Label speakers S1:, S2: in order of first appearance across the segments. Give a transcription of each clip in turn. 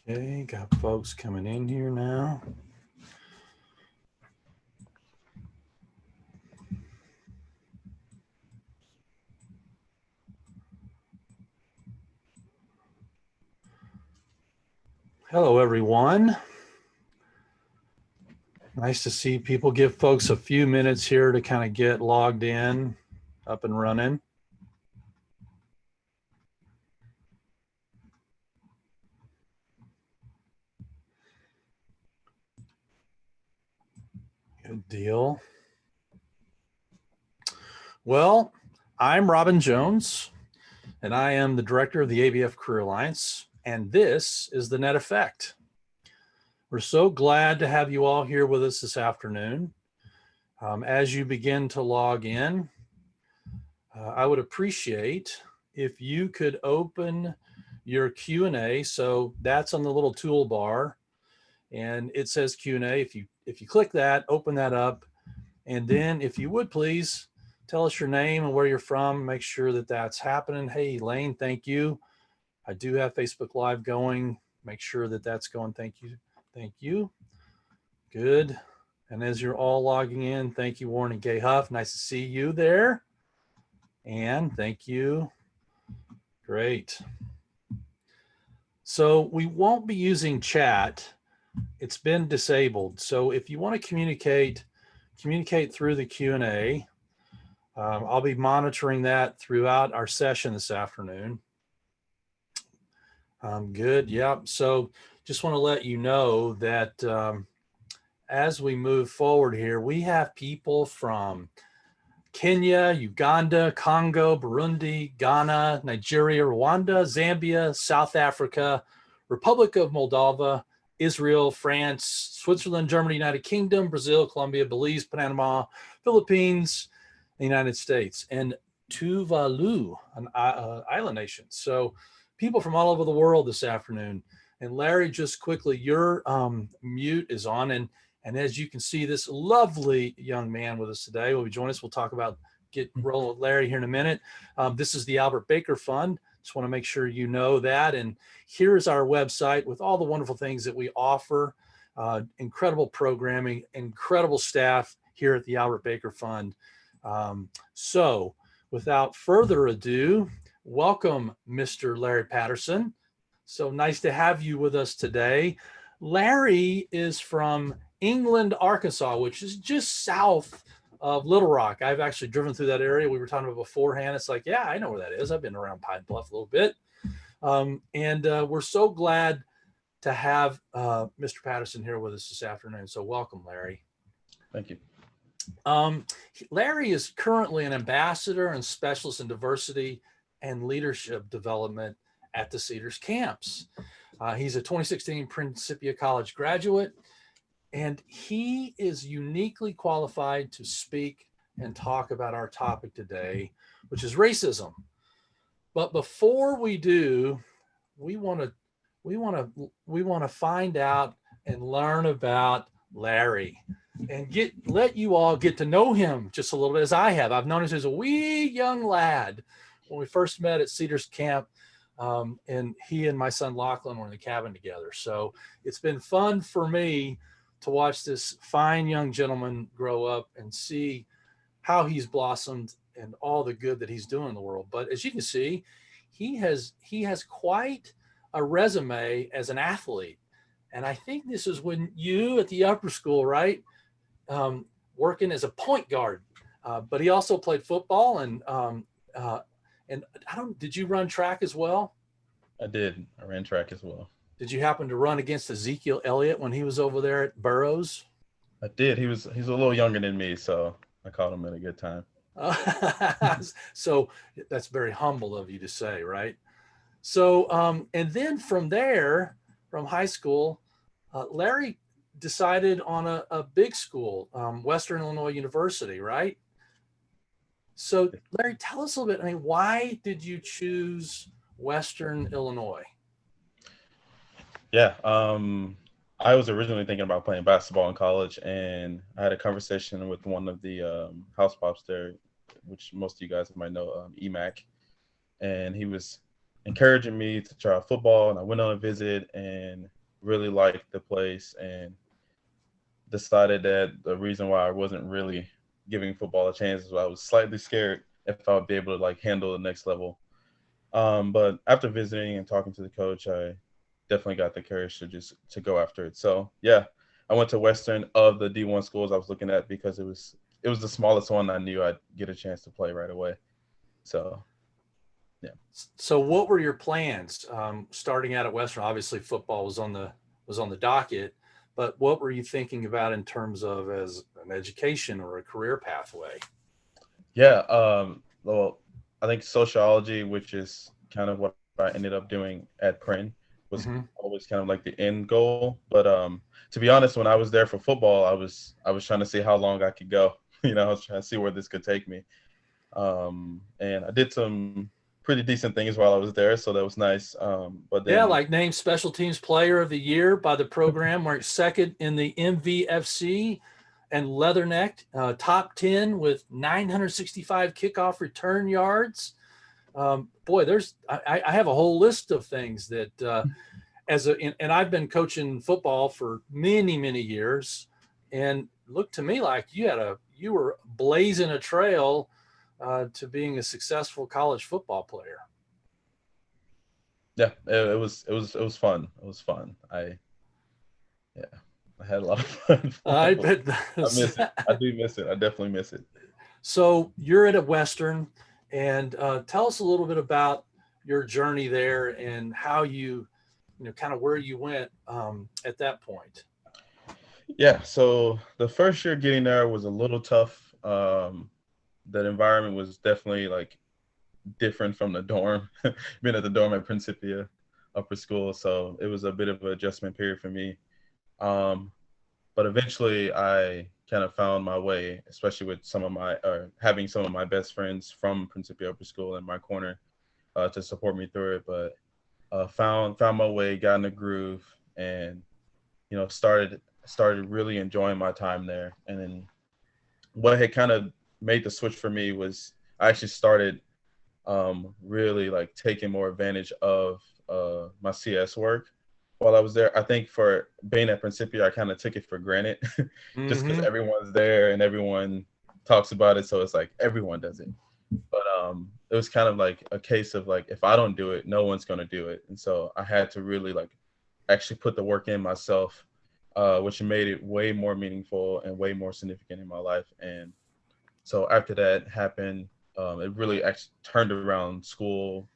S1: Okay, got folks coming in here now. Hello, everyone. Nice to see people. Give folks a few minutes here to kind of get logged in, up and running. Good deal. Well, I'm Robin Jones, and I am the director of the ABF Career Alliance, and this is the Net Effect. We're so glad to have you all here with us this afternoon. As you begin to log in, I would appreciate if you could open your Q&A. So that's on the little toolbar, and it says Q&A. If you click that, open that up, and then if you would please tell us your name and where you're from. Make sure that that's happening. Hey, Lane, thank you. I do have Facebook Live going. Make sure that that's going. Thank you. Thank you. Good. And as you're all logging in, thank you, Warren and Gay Huff. Nice to see you there. And thank you. Great. So we won't be using chat. It's been disabled. So if you want to communicate through the Q&A. I'll be monitoring that throughout our session this afternoon. Good. Yep. So just want to let you know that as we move forward here, we have people from Kenya, Uganda, Congo, Burundi, Ghana, Nigeria, Rwanda, Zambia, South Africa, Republic of Moldova, Israel, France, Switzerland, Germany, United Kingdom, Brazil, Colombia, Belize, Panama, Philippines, the United States, and Tuvalu, an island nation. So people from all over the world this afternoon. And Larry, just quickly, your mute is on. And as you can see, this lovely young man with us today will be joining us. We'll talk about get rolling with Larry here in a minute. This is the Albert Baker Fund. Just want to make sure you know that. And here's our website with all the wonderful things that we offer. Incredible programming, incredible staff here at the Albert Baker Fund. So without further ado, welcome, Mr. Larry Patterson. So nice to have you with us today. Larry is from England, Arkansas, which is just south of Little Rock. I've actually driven through that area. We were talking about beforehand. It's like, yeah, I know where that is. I've been around Pine Bluff a little bit. And we're so glad to have Mr. Patterson here with us this afternoon. So welcome, Larry.
S2: Thank you.
S1: Larry is currently an ambassador and specialist in diversity and leadership development at the CedarS Camps. He's a 2016 Principia College graduate, and he is uniquely qualified to speak and talk about our topic today, which is racism. But before we do, we want to find out and learn about Larry and let you all get to know him just a little bit, as I have. I've known him as a wee young lad when we first met at CedarS Camp, and he and my son Lachlan were in the cabin together. So it's been fun for me to watch this fine young gentleman grow up and see how he's blossomed and all the good that he's doing in the world. But as you can see, he has quite a resume as an athlete. And I think this is when you at the upper school, right? Working as a point guard, but he also played football and did you run track as well?
S2: I did. I ran track as well.
S1: Did you happen to run against Ezekiel Elliott when he was over there at Burroughs?
S2: I did. He's a little younger than me, so I caught him at a good time.
S1: So that's very humble of you to say, right? So, and then from there, from high school, Larry decided on a big school, Western Illinois University, right? So Larry, tell us a little bit, why did you choose Western Illinois?
S2: Yeah. I was originally thinking about playing basketball in college, and I had a conversation with one of the house pops there, which most of you guys might know, EMAC. And he was encouraging me to try football. And I went on a visit and really liked the place and decided that the reason why I wasn't really giving football a chance is I was slightly scared if I would be able to like handle the next level. But after visiting and talking to the coach, I definitely got the courage to just to go after it. So yeah, I went to Western of the D1 schools I was looking at because it was the smallest one I knew I'd get a chance to play right away. So yeah.
S1: So, what were your plans starting out at Western? Obviously, football was on the docket, but what were you thinking about in terms of as an education or a career pathway?
S2: Yeah. Well, I think sociology, which is kind of what I ended up doing at Prin, was
S1: Hmm.
S2: always kind of like the end goal. But to be honest, when I was there for football, I was trying to see how long I could go. I was trying to see where this could take me. And I did some pretty decent things while I was there, so that was nice. But
S1: Yeah,
S2: then
S1: like named Special Teams Player of the Year by the program, ranked second in the MVFC, and Leatherneck, top 10 with 965 kickoff return yards. Boy, I have a whole list of things that and I've been coaching football for many years, and looked to me like you were blazing a trail to being a successful college football player.
S2: yeah, it was fun. It was fun. Yeah, I had a lot of fun.
S1: I
S2: Football.
S1: bet.
S2: I miss it. I do miss it. I definitely miss it.
S1: So you're at a Western, and tell us a little bit about your journey there and how kind of where you went at that point.
S2: Yeah, so the first year getting there was a little tough. That environment was definitely like different from the dorm, being at the dorm at Principia Upper School. So it was a bit of an adjustment period for me. Um, but eventually I kind of found my way, especially with having some of my best friends from Principia Upper School in my corner to support me through it. But found my way, got in the groove, and started really enjoying my time there. And then what had kind of made the switch for me was I actually started really like taking more advantage of my CS work while I was there. I think for being at Principia, I kind of took it for granted just because
S1: Hmm.
S2: everyone's there and everyone talks about it. So it's like everyone does it. But it was kind of like a case of like, if I don't do it, no one's going to do it. And so I had to really like actually put the work in myself, which made it way more meaningful and way more significant in my life. And so after that happened, it really actually turned around school,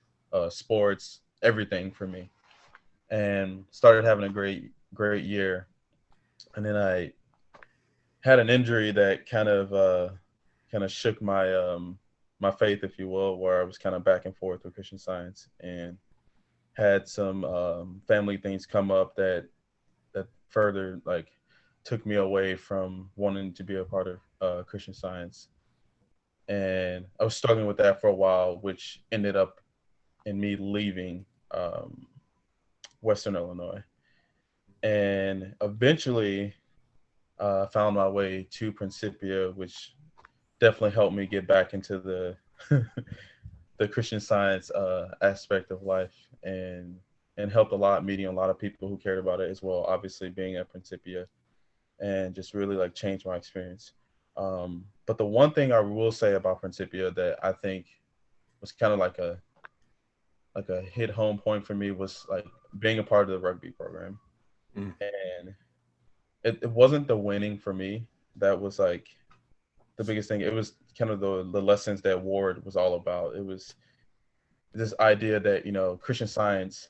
S2: sports, everything for me, and started having a great year. And then I had an injury that kind of shook my faith, if you will, where I was kind of back and forth with Christian Science and had some family things come up that further like took me away from wanting to be a part of Christian Science. And I was struggling with that for a while, which ended up in me leaving Western Illinois, and eventually found my way to Principia, which definitely helped me get back into the the Christian Science aspect of life, and helped a lot meeting a lot of people who cared about it as well. Obviously, being at Principia, and just really like changed my experience. But the one thing I will say about Principia that I think was kind of like a hit home point for me was like being a part of the rugby program.
S1: Mm.
S2: And it wasn't the winning for me that was like the biggest thing. It was kind of the lessons that Ward was all about. It was this idea that, Christian Science,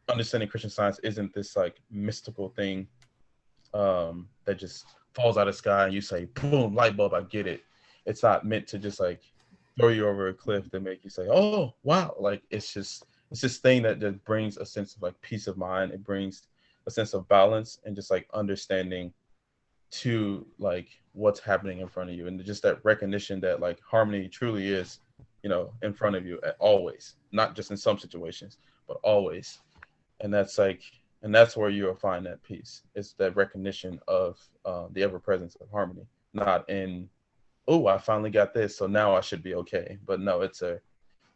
S2: understanding Christian Science isn't this like mystical thing that just falls out of the sky and you say, boom, light bulb, I get it. It's not meant to just like throw you over a cliff to make you say, oh, wow. Like it's this thing that brings a sense of like peace of mind. It brings a sense of balance and just like understanding to like what's happening in front of you. And just that recognition that like harmony truly is, in front of you at always, not just in some situations, but always. And that's where you'll find that peace. It's that recognition of the ever presence of harmony, not in, oh, I finally got this, so now I should be okay. But no,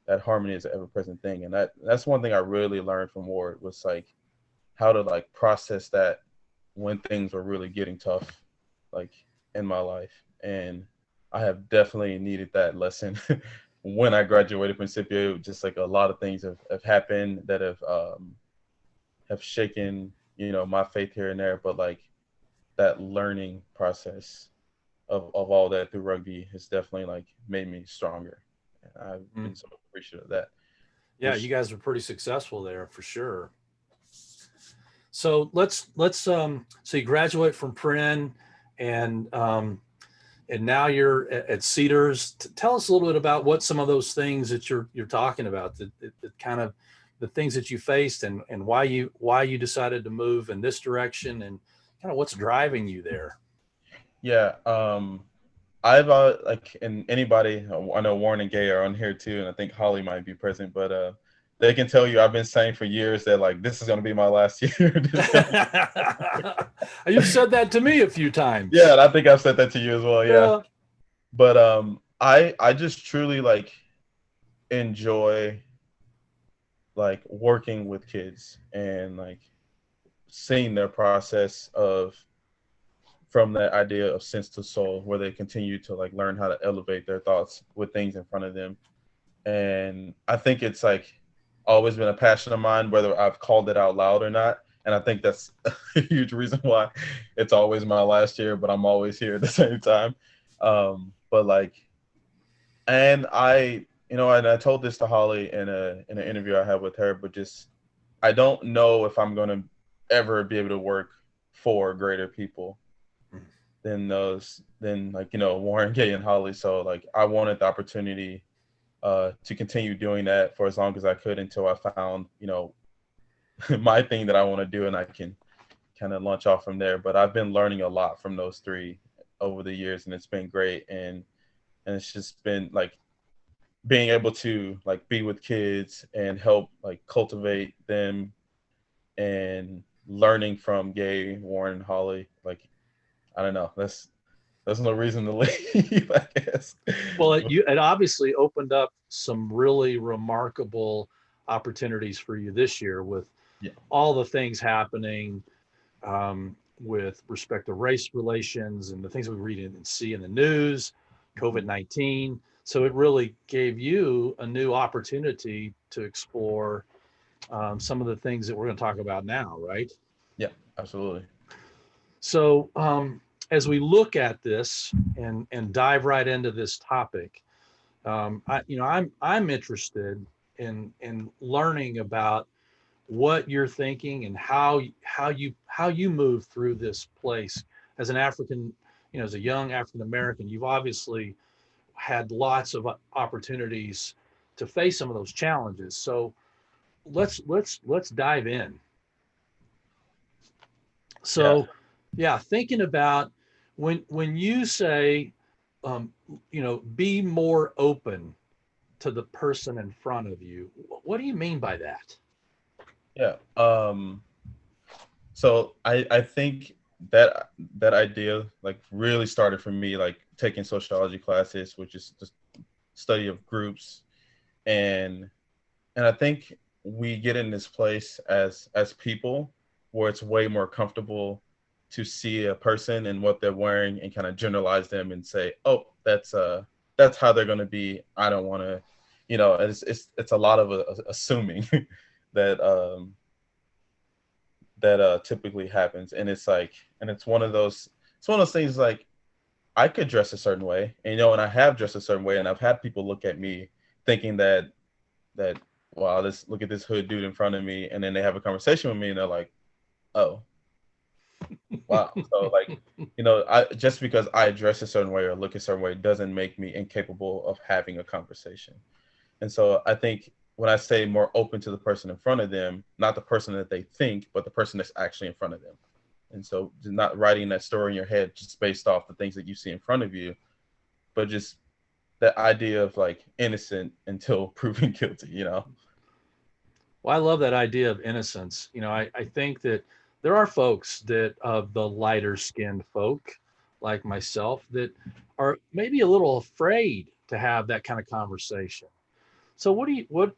S2: that harmony is an ever present thing. And that's one thing I really learned from Ward was like how to like process that when things were really getting tough, like in my life. And I have definitely needed that lesson when I graduated from Scipio. Just like a lot of things have happened that have shaken, you know, my faith here and there. But like that learning process of all that through rugby has definitely like made me stronger. And I've been
S1: Mm.
S2: so appreciative of that.
S1: Yeah, you
S2: Which
S1: guys were pretty successful there for sure. So so you graduate from Prin, and and now you're at CedarS. Tell us a little bit about what some of those things that you're talking about, that kind of the things that you faced, and why you decided to move in this direction, and kind of what's driving you there.
S2: yeah, I've like, and anybody, I know Warren and Gay are on here too, and I think Holly might be present, but they can tell you I've been saying for years that like this is gonna be my last year.
S1: You've said that to me a few
S2: Yeah,
S1: times.
S2: and I think I've said that to you as well. Yeah,
S1: Yeah.
S2: but I just truly like enjoy like working with kids and like seeing their process of from that idea of sense to soul, where they continue to like learn how to elevate their thoughts with things in front of them. And I think it's like always been a passion of mine, whether I've called it out loud or not. And I think that's a huge reason why it's always my last year, but I'm always here at the same time. But like, and I, you know, and I told this to Holly in an interview I had with her, but just I don't know if I'm gonna ever be able to work for greater people than those than like, you know, Warren, Gay, and Holly. So like I wanted the opportunity to continue doing that for as long as I could until I found, you know, my thing that I want to do, and I can kind of launch off from there. But I've been learning a lot from those three over the years, and it's been great. And it's just been like being able to like be with kids and help like cultivate them and learning from Gay, Warren, Holly. Like I don't know, that's no reason to leave, I guess.
S1: Well, it obviously opened up some really remarkable opportunities for you this year with
S2: Yeah,
S1: all the things happening, with respect to race relations and the things we read and see in the news, COVID-19. So it really gave you a new opportunity to explore, some of the things that we're going to talk about now, right?
S2: yeah, absolutely.
S1: So as we look at this and dive right into this topic, I'm interested in learning about what you're thinking and how you move through this place as an African, as a young African American. You've obviously had lots of opportunities to face some of those challenges. So let's dive in.
S2: Yeah,
S1: So yeah, thinking about when you say, um, be more open to the person in front of you. What do you mean by that?
S2: yeah. So I think that that idea like really started for me like taking sociology classes, which is just study of groups, and I think we get in this place as people where it's way more comfortable to see a person and what they're wearing and kind of generalize them and say, oh, that's how they're going to be. I don't want to, you know, it's a lot of assuming that typically happens. And it's like, and it's one of those things like I could dress a certain way, and you know, and I have dressed a certain way, and I've had people look at me thinking that wow, this look at this hood dude in front of me, and then they have a conversation with me, and they're like, oh, wow. So like, you know, I just because I dress a certain way or look a certain way doesn't make me incapable of having a conversation. And so I think when I say more open to the person in front of them, not the person that they think, but the person that's actually in front of them. And so not writing that story in your head just based off the things that you see in front of you, but just that idea of like innocent until proven guilty, you know?
S1: Well, I love that idea of innocence. I think that there are folks that of the lighter skinned folk like myself that are maybe a little afraid to have that kind of conversation. So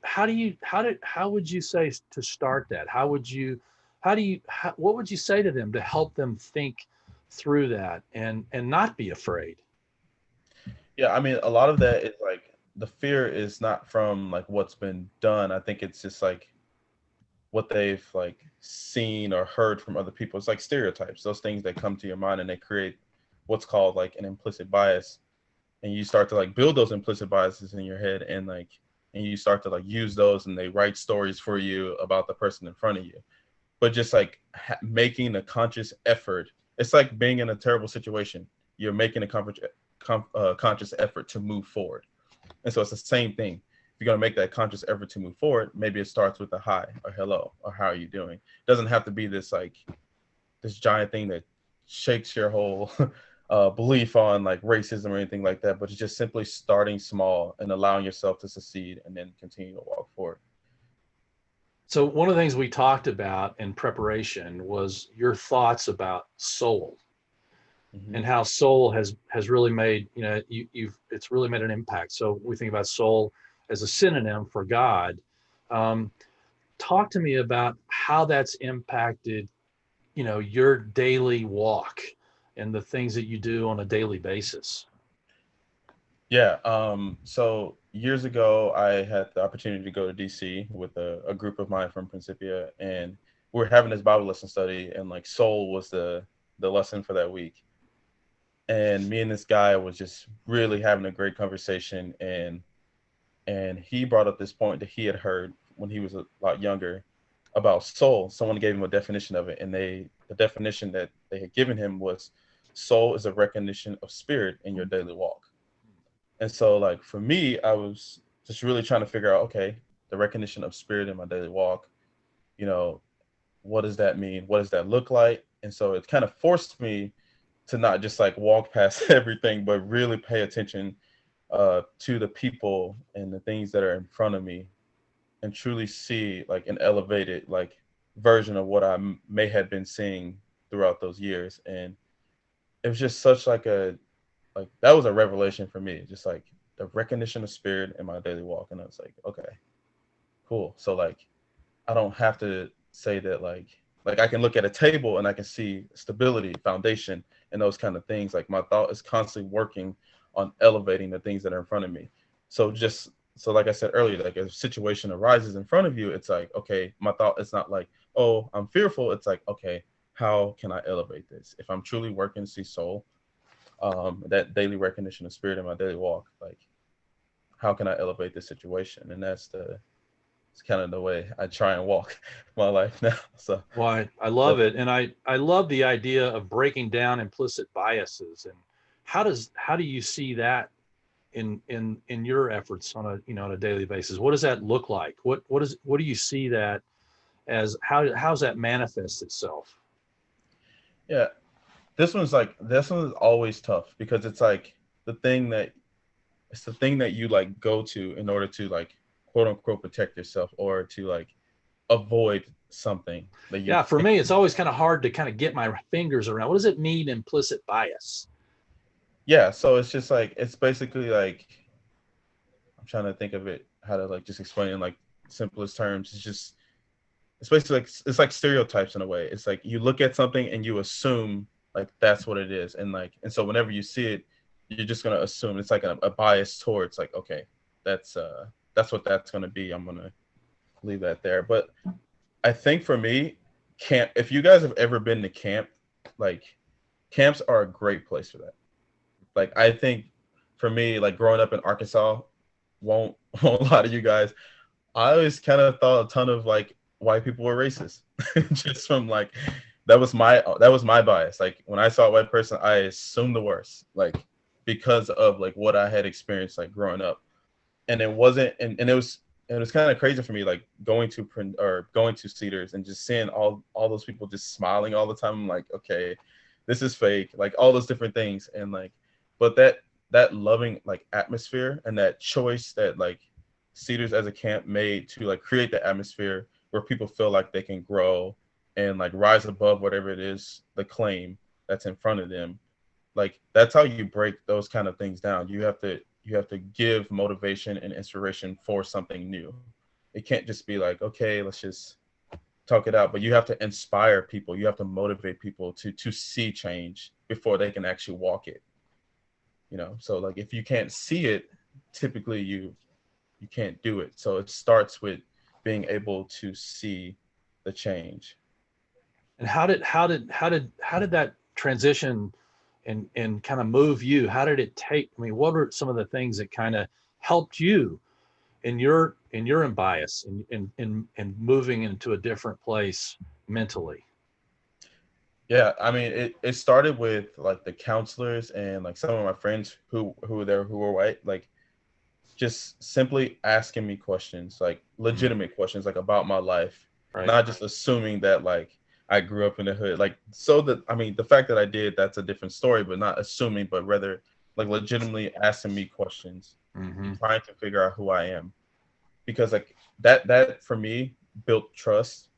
S1: how would you say to start that? What would you say to them to help them think through that and not be afraid?
S2: Yeah, I mean, a lot of that is like the fear is not from like what's been done. I think it's just like what they've like seen or heard from other people. It's like stereotypes, those things that come to your mind and they create what's called like an implicit bias. And you start to like build those implicit biases in your head and you start to like use those and they write stories for you about the person in front of you. But just like making a conscious effort, it's like being in a terrible situation. You're making a conscious effort to move forward. And so it's the same thing. If you're going to make that conscious effort to move forward, maybe it starts with a hi or hello or how are you doing? It doesn't have to be this like this giant thing that shakes your whole belief on like racism or anything like that, but it's just simply starting small and allowing yourself to succeed and then continue to walk forward.
S1: So one of the things we talked about in preparation was your thoughts about soul
S2: Mm-hmm.
S1: and how soul has really made, it's really made an impact. So we think about soul as a synonym for God. Um, Talk to me about how that's impacted, your daily walk and the things that you do on a daily basis.
S2: Yeah. So years ago, I had the opportunity to go to DC with a group of mine from Principia, and we were having this Bible lesson study, and like soul was the lesson for that week. And me and this guy was just really having a great conversation, and he brought up this point that he had heard when he was a lot younger about soul. Someone gave him a definition of it, and the definition that they had given him was soul is a recognition of spirit in your daily walk. And so, like for me, I was just really trying to figure out, okay, the recognition of spirit in my daily walk, you know, what does that mean? What does that look like? And so it kind of forced me to not just like walk past everything, but really pay attention to the people and the things that are in front of me, and truly see like an elevated like version of what may have been seeing throughout those years. And it was just such like that was a revelation for me, just like the recognition of spirit in my daily walk. And I was like, okay, cool. So like I don't have to say that like I can look at a table and I can see stability, foundation, and those kind of things. Like my thought is constantly working on elevating the things that are in front of me. So just so like I said earlier, like if a situation arises in front of you, it's like, okay, my thought is not like, oh, I'm fearful. It's like, okay, how can I elevate this? If I'm truly working to see soul, that daily recognition of spirit in my daily walk, like how can I elevate this situation? And it's kind of the way I try and walk my life now. So
S1: Well, I love
S2: that's
S1: it. And I love the idea of breaking down implicit biases. And how do you see that in your efforts on a daily basis? What does that look like? What do you see that as? How's that manifest itself?
S2: yeah. This one is always tough because it's like the thing that it's the thing that you like go to in order to like quote unquote protect yourself or to like avoid something that you
S1: Yeah, for
S2: think.
S1: me, it's always kind of hard to kind of get my fingers around. What does it mean, implicit bias?
S2: Yeah, so it's just like it's basically like I'm trying to think of it how to like just explain it in like simplest terms. It's basically like it's like stereotypes in a way. It's like you look at something and you assume like that's what it is, and like and so whenever you see it, you're just gonna assume it's like a bias towards like okay, that's what that's gonna be. I'm gonna leave that there. But I think for me, camp. If you guys have ever been to camp, like camps are a great place for that. Like I think for me, like growing up in Arkansas, won't a lot of you guys. I always kind of thought a ton of like white people were racist, just from like that was my bias. Like when I saw a white person, I assumed the worst, like because of like what I had experienced like growing up, and it wasn't, and it was kind of crazy for me, like going to Cedars and just seeing all those people just smiling all the time. I'm like, okay, this is fake, like all those different things, and like, but that loving like atmosphere and that choice that like Cedars as a camp made to like create the atmosphere where people feel like they can grow and like rise above whatever it is, the claim that's in front of them. Like that's how you break those kind of things down. You you have to give motivation and inspiration for something new. It can't just be like, okay, let's just talk it out, but you have to inspire people. You have to motivate people to see change before they can actually walk it. So like if you can't see it, typically you can't do it. So it starts with being able to see the change.
S1: And how did that transition and kind of move you? How did it take? I mean, what are some of the things that kind of helped you in your bias and moving into a different place mentally?
S2: Yeah, I mean, it started with like the counselors and like some of my friends who were there who were white, like just simply asking me questions, like
S1: Mhm.
S2: legitimate questions, like about my life,
S1: Right.
S2: not just assuming that like I grew up in the hood. Like, so that, I mean, the fact that I did, that's a different story, but not assuming, but rather like legitimately asking me questions and
S1: Hmm.
S2: trying to figure out who I am. Because like that for me built trust.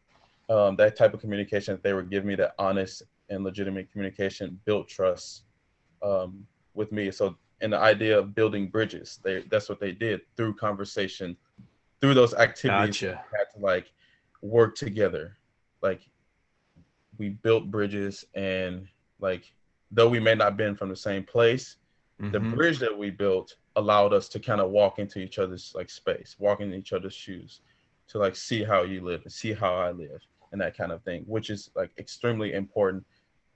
S2: That type of communication that they were giving me, that honest and legitimate communication, built trust um, with me. So, and the idea of building bridges, that's what they did through conversation, through those activities that
S1: Gotcha.
S2: we had to like work together. Like we built bridges, and like though we may not have been from the same place, the
S1: Hmm.
S2: bridge that we built allowed us to kind of walk into each other's like space, walk in each other's shoes, to like see how you live and see how I live and that kind of thing, which is like extremely important,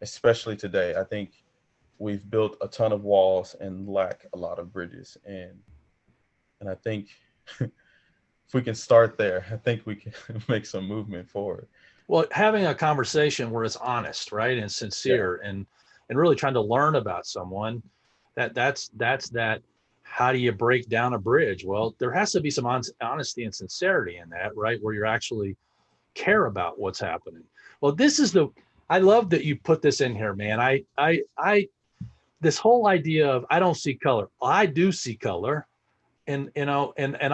S2: especially today. I think we've built a ton of walls and lack a lot of bridges, and I think if we can start there, I think we can make some movement forward.
S1: Well, having a conversation where it's honest, right, and
S2: Yeah.
S1: sincere, and really trying to learn about someone, that's that. How do you break down a bridge? Well, there has to be some honesty and sincerity in that, right, where you're actually care about what's happening. Well, this is the. I love that you put this in here, man. I this whole idea of I don't see color. I do see color, and and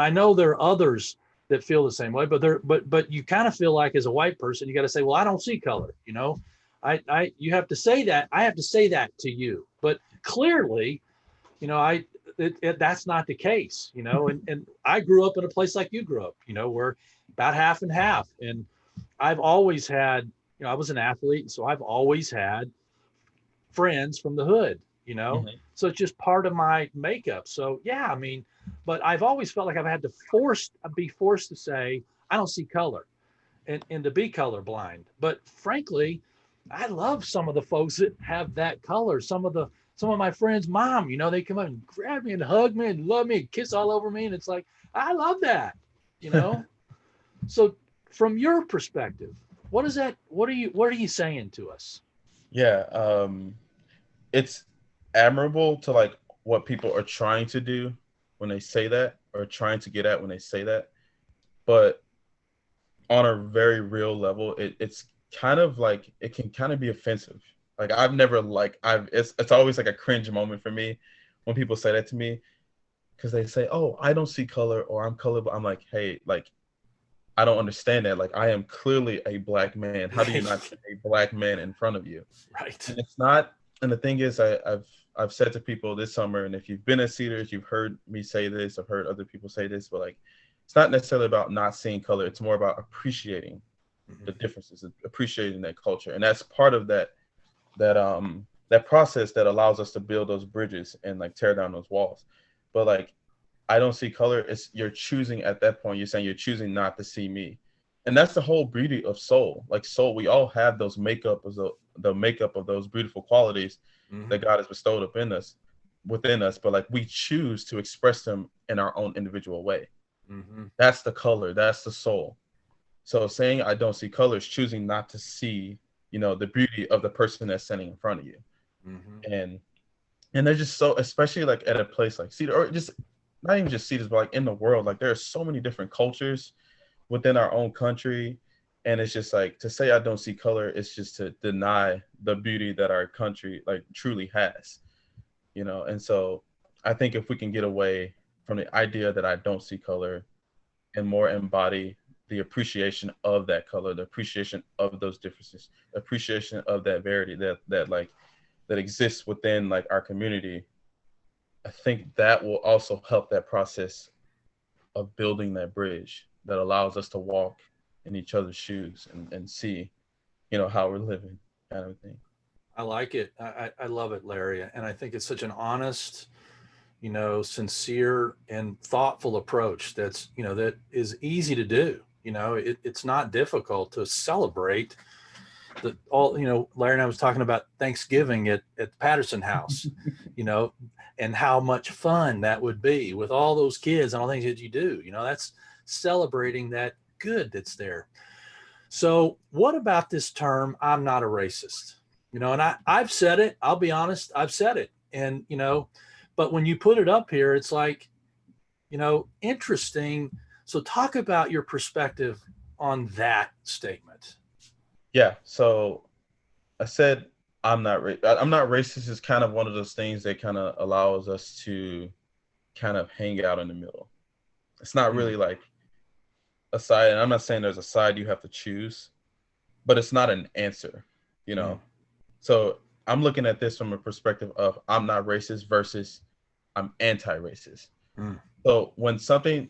S1: I know there are others that feel the same way, but you kind of feel like as a white person you got to say, well, I don't see color. I you have to say that. I have to say that to you, but clearly, I that's not the case. And I grew up in a place like you grew up, where about half and half. And I've always had, I was an athlete, so I've always had friends from the hood.
S2: Hmm.
S1: So it's just part of my makeup. So yeah, I mean, but I've always felt like I've had to be forced to say I don't see color, and to be colorblind. But frankly, I love some of the folks that have that color. Some of my friends' mom, they come up and grab me and hug me and love me and kiss all over me, and it's like I love that, you know. So from your perspective, what is that? What are you saying to us?
S2: Yeah. It's admirable to like what people are trying to do when they say that, or trying to get at when they say that. But on a very real level, it's kind of like it can kind of be offensive. Like I've never like I've it's always like a cringe moment for me when people say that to me, because they say, "Oh, I don't see color," or "I'm colorblind." I'm like, "Hey, like I don't understand that. Like I am clearly a black man. How do you not
S1: Right,
S2: see a black man in front of you?"
S1: right.
S2: And it's not. And the thing is, I've said to people this summer, and if you've been at Cedars, you've heard me say this. I've heard other people say this, but like, it's not necessarily about not seeing color. It's more about appreciating
S1: Mhm.
S2: the differences, appreciating that culture, and that's part of that process that allows us to build those bridges and like tear down those walls. But like, I don't see color. It's you're choosing at that point. You're saying you're choosing not to see me, and that's the whole beauty of soul. Like soul, we all have those makeup of the makeup of those beautiful qualities
S1: Mhm.
S2: that God has bestowed within us. But like we choose to express them in our own individual way.
S1: Mhm.
S2: That's the color. That's the soul. So saying I don't see color is choosing not to see, the beauty of the person that's standing in front of you.
S1: Mhm.
S2: And and they're just so, especially like at a place like Cedar, or just not even just Cedars, but like in the world, like there are so many different cultures within our own country. And it's just like to say I don't see color is just to deny the beauty that our country like truly has. And so I think if we can get away from the idea that I don't see color and more embody the appreciation of that color, the appreciation of those differences, appreciation of that variety that exists within like our community, I think that will also help that process of building that bridge that allows us to walk in each other's shoes and see, how we're living, kind of thing.
S1: I like it. I love it, Larry. And I think it's such an honest, sincere and thoughtful approach that is easy to do. It's not difficult to celebrate Larry and I was talking about Thanksgiving at the Patterson house, you know, and how much fun that would be with all those kids and all the things that you do. That's celebrating that good that's there. So what about this term, I'm not a racist? And I've said it, I'll be honest, I've said it. And, but when you put it up here, it's like, interesting. So talk about your perspective on that statement.
S2: Yeah. So I said I'm not racist is kind of one of those things that kind of allows us to kind of hang out in the middle. It's not
S1: Mm,
S2: really like a side, and I'm not saying there's a side you have to choose, but it's not an answer, you
S1: mm,
S2: know. So I'm looking at this from a perspective of I'm not racist versus I'm anti-racist.
S1: mm,
S2: So when something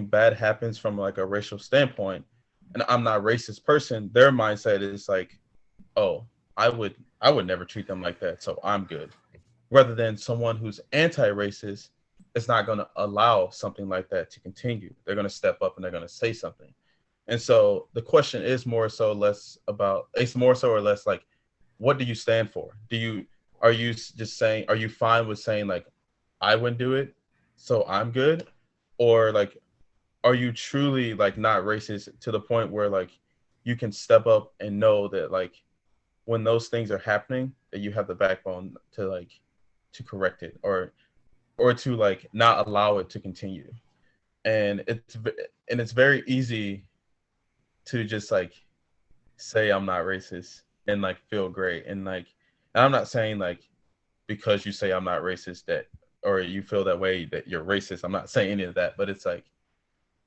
S2: bad happens from like a racial standpoint, and I'm not a racist person, their mindset is like, oh, I would never treat them like that, so I'm good. Rather than someone who's anti-racist is not going to allow something like that to continue. They're going to step up and they're going to say something. And so the question is more so or less like, what do you stand for? Are you just saying, are you fine with saying like, I wouldn't do it, so I'm good? Or like, are you truly like not racist to the point where like you can step up and know that like when those things are happening that you have the backbone to correct it or to like not allow it to continue. And it's very easy to just like say I'm not racist and like feel great and I'm not saying like because you say I'm not racist that or you feel that way that you're racist. I'm not saying any of that, but it's like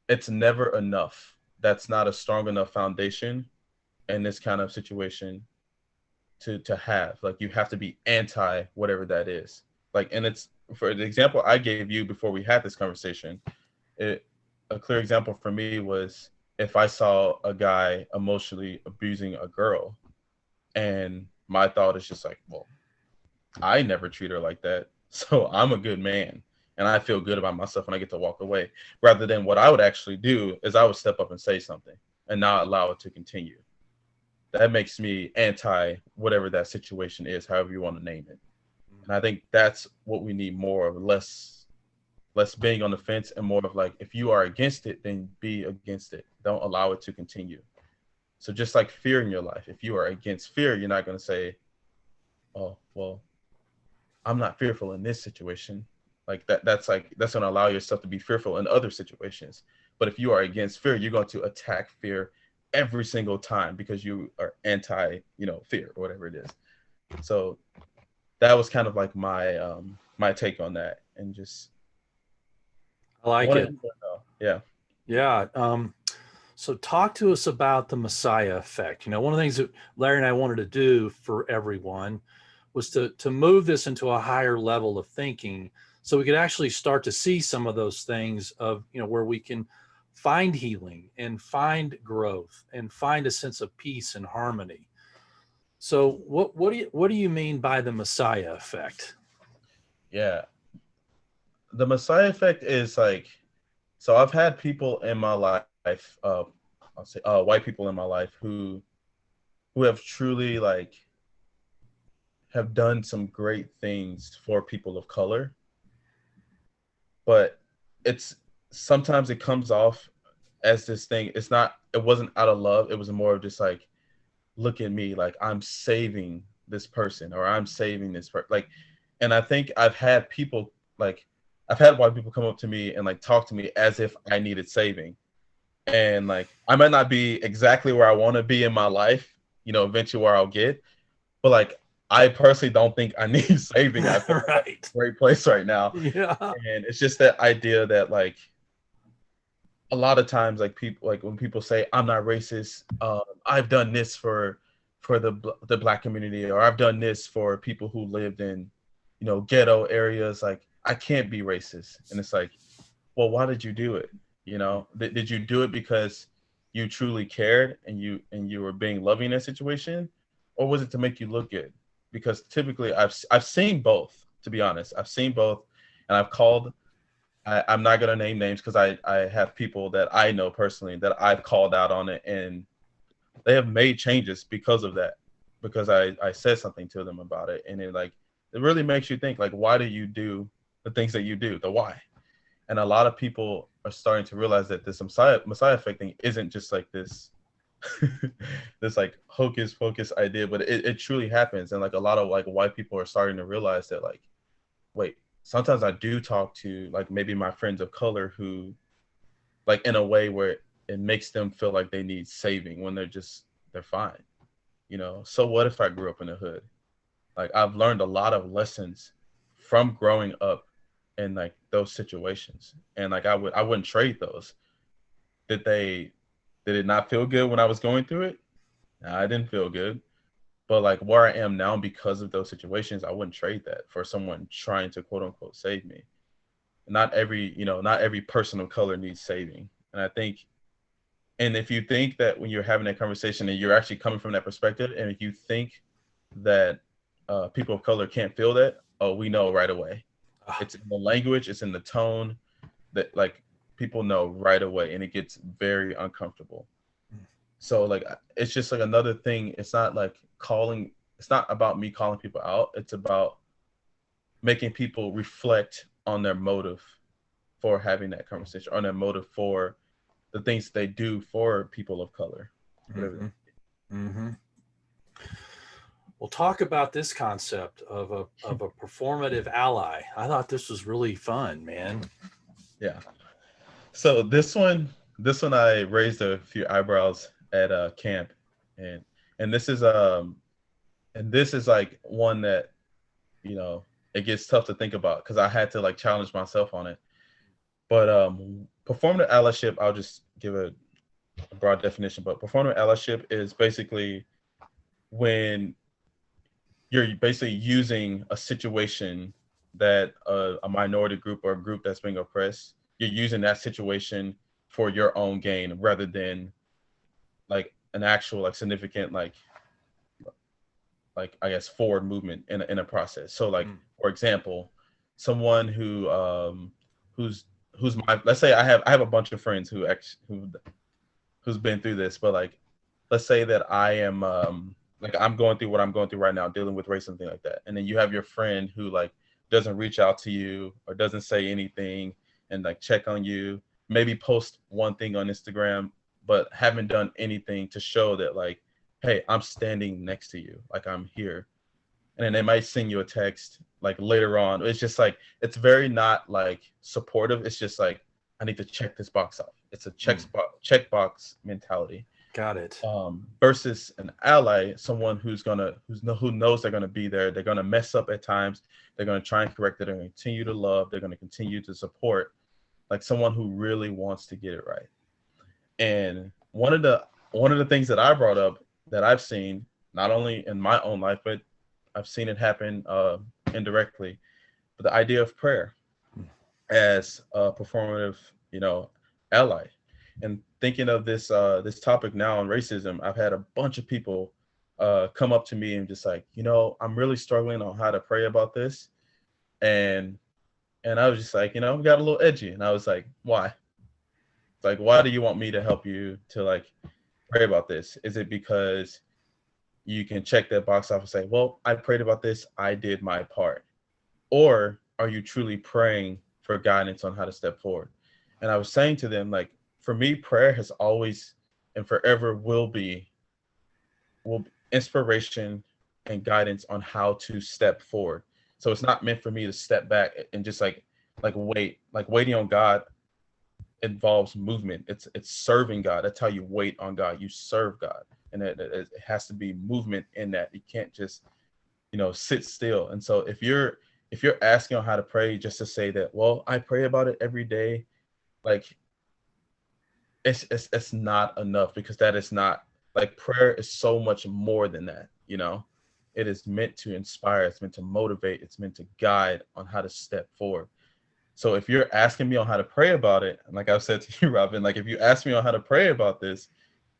S2: it's never enough. That's not a strong enough foundation in this kind of situation to have. Like you have to be anti whatever that is. Like, and it's for the example I gave you before we had this conversation. It A clear example for me was if I saw a guy emotionally abusing a girl, and my thought is just like, well, I never treat her like that, so I'm a good man, and I feel good about myself, and I get to walk away. Rather than what I would actually do is I would step up and say something and not allow it to continue. That makes me anti whatever that situation is, however you want to name it. And I think that's what we need more of, less being on the fence and more of like, if you are against it, then be against it. Don't allow it to continue. So just like fear in your life, if you are against fear, you're not going to say, oh, well, I'm not fearful in this situation. Like that's going to allow yourself to be fearful in other situations. But if you are against fear, you're going to attack fear every single time because you are anti, fear or whatever it is. So that was kind of like my take on that, and just
S1: I
S2: I
S1: like
S2: wanted
S1: it.
S2: people to know. Yeah.
S1: Yeah. So talk to us about the Messiah effect. One of the things that Larry and I wanted to do for everyone was to move this into a higher level of thinking so we could actually start to see some of those things of, where we can find healing and find growth and find a sense of peace and harmony. So what do you mean by the Messiah effect?
S2: Yeah. The Messiah effect is like, so I've had people in my life, I'll say white people in my life who have truly like have done some great things for people of color, but it's sometimes it comes off as this thing. It wasn't out of love. It was more of just like, look at me, like I'm saving this person or I'm saving this person. Like, and I think I've had white people come up to me and like talk to me as if I needed saving. And like I might not be exactly where I want to be in my life, eventually where I'll get, but like I personally don't think I need saving. I feel like I'm
S1: Right.
S2: in a great place right now.
S1: Yeah.
S2: And it's just that idea that like a lot of times like people like when people say I'm not racist, I've done this for the black community, or I've done this for people who lived in ghetto areas. Like I can't be racist. And it's like, well, why did you do it? You know, did you do it because you truly cared and you were being loving in that situation, or was it to make you look good? Because typically I've seen both, to be honest. I've seen both, and I've called. I'm not gonna name names because I have people that I know personally that I've called out on it, and they have made changes because of that, because I said something to them about it, and it really makes you think, like, why do you do the things that you do, the why. And a lot of people are starting to realize that this messiah effect thing isn't just like this this like hocus pocus idea, but it truly happens. And like a lot of like white people are starting to realize that, like, wait, sometimes I do talk to like maybe my friends of color who, like, in a way where it makes them feel like they need saving when they're fine, you know. So what if I grew up in the hood? Like, I've learned a lot of lessons from growing up in like those situations, and like I wouldn't trade those. Did it not feel good when I was going through it? Nah, I didn't feel good. But like where I am now because of those situations, I wouldn't trade that for someone trying to quote unquote save me. Not every person of color needs saving. And I think, and if you think that when you're having that conversation and you're actually coming from that perspective, and if you think that people of color can't feel that, oh, we know right away. It's in the language, it's in the tone, that like people know right away, and it gets very uncomfortable. So like it's just like another thing. It's not like calling. It's not about me calling people out. It's about making people reflect on their motive for having that conversation, on their motive for the things they do for people of color.
S1: Mm-hmm. Mm-hmm. We'll talk about this concept of a performative ally. I thought this was really fun, man.
S2: Yeah. So this one I raised a few eyebrows at camp, and and this is um and this is like one that, you know, it gets tough to think about because I had to like challenge myself on it. But performative allyship, I'll just give a broad definition. But performative allyship is basically when you're basically using a situation that a minority group or a group that's being oppressed, you're using that situation for your own gain rather than like an actual like significant like I guess forward movement in a process. So like for example, someone who's my, let's say I have a bunch of friends who's been through this, but like let's say that I am like I'm going through what I'm going through right now, dealing with race, something like that. And then you have your friend who like doesn't reach out to you or doesn't say anything and like check on you, maybe post one thing on Instagram, but haven't done anything to show that like, hey, I'm standing next to you, like I'm here. And then they might send you a text like later on. It's just like it's very not like supportive. It's just like I need to check this box off. It's a checkbox mentality.
S1: Got it.
S2: Versus an ally, someone who knows they're gonna be there. They're gonna mess up at times. They're gonna try and correct it. They're gonna continue to love. They're gonna continue to support. Like someone who really wants to get it right. And one of the things that I brought up that I've seen not only in my own life, but I've seen it happen indirectly, but the idea of prayer as a performative, ally. And thinking of this topic now on racism, I've had a bunch of people come up to me and just like, I'm really struggling on how to pray about this, and I was just like, got a little edgy, and I was like, why? It's like, why do you want me to help you to like pray about this? Is it because you can check that box off and say, well, I prayed about this, I did my part? Or are you truly praying for guidance on how to step forward? And I was saying to them, like, for me, prayer has always and forever will be inspiration and guidance on how to step forward. So it's not meant for me to step back and just like wait. Like waiting on God involves movement. It's serving God. That's how you wait on God. You serve God, and it has to be movement in that. You can't just sit still. And so if you're asking on how to pray just to say that, well, I pray about it every day, like it's not enough, because that is not, like, prayer is so much more than that. It is meant to inspire, it's meant to motivate, it's meant to guide on how to step forward. So if you're asking me on how to pray about it, and like I've said to you, Robin, like if you ask me on how to pray about this,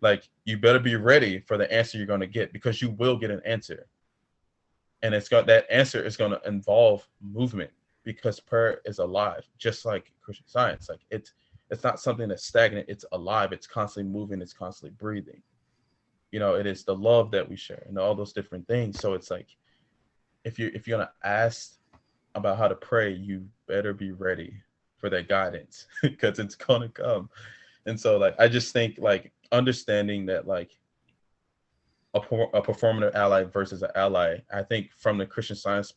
S2: like you better be ready for the answer you're going to get, because you will get an answer. And that answer is going to involve movement, because prayer is alive, just like Christian Science. Like it's not something that's stagnant, it's alive, it's constantly moving, it's constantly breathing. It is the love that we share and all those different things. So it's like, if you're going to ask about how to pray, you better be ready for that guidance, because it's going to come. And so like, I just think like understanding that like a performative ally versus an ally, I think from the Christian Science,